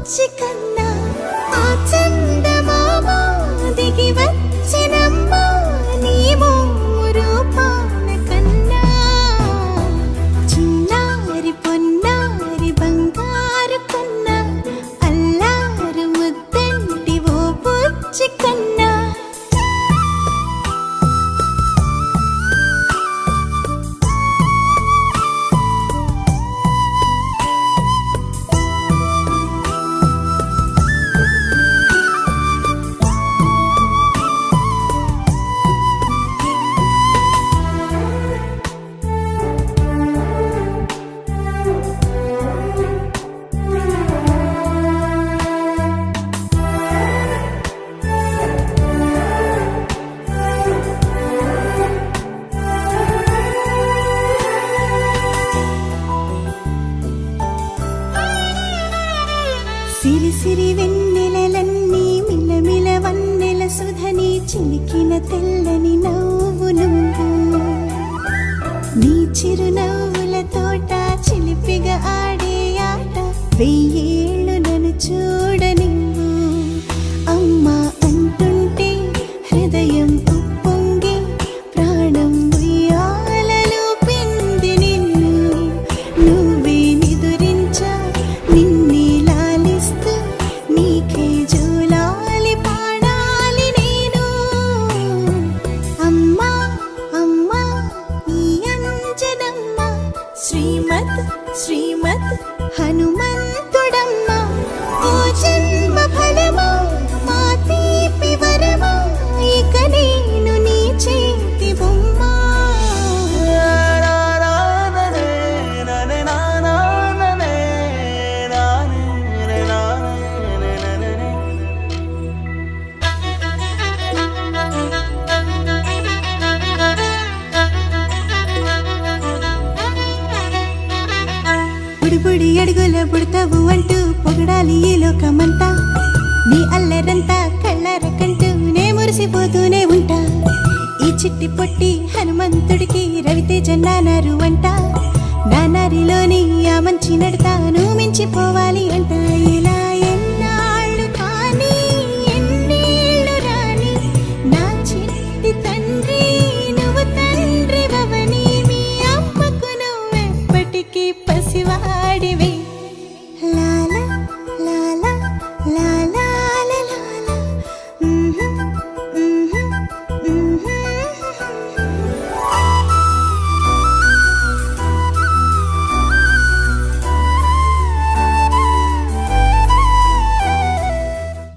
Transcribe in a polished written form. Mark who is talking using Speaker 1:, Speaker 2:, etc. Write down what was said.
Speaker 1: బుచ్చి కన్నా ఆ చందమామ దిగి వచ్చినమ్మా నీ రూపాన కన్నా చిన్నారి పొన్నారి బంగారు కన్నా అల్లారు ముద్దంటి ఓ బుచ్చి కన్నా సిరి సిరి వెన్నెలలన్నీ మిలమిల వన్నెల సుధని చిలికిన తెల్లని నవ్వు నువ్వు నీ చిరునవ్వుల తోట చిలిపిగా ఆడే ఆట వెయ్యేళ్ళు నన్ను చూడ నువ్వు అమ్మా అంటుంటే హృదయం ఉప్పొంగి ప్రాణం ఉయ్యాలలో పిండి నిన్ను నువ్వే నిదురించా నిన్నే నీకే జోలాలి పాడాలి నేను అమ్మా అమ్మా ఈ అంజనమ్మ శ్రీమత్ శ్రీమత్ హనుమంతుడమ్మ ఓ జన్మ ఫలమా మా తీపి వరమా ఇక నేను నీ చేతి బొమ్మ బుడి అడుగుల బుడతావు అంటూ పొగడాలి ఈ లోకమంతా నీ అల్లరంతా కళ్ళారకంటూ నే మురిసిపోతూనే ఉంటా ఈ చిట్టి పొట్టి హనుమంతుడికి రవితేజ నానారు అంట నానారిలోని ఆ మంచి నడతాను మించిపోవాలి అంట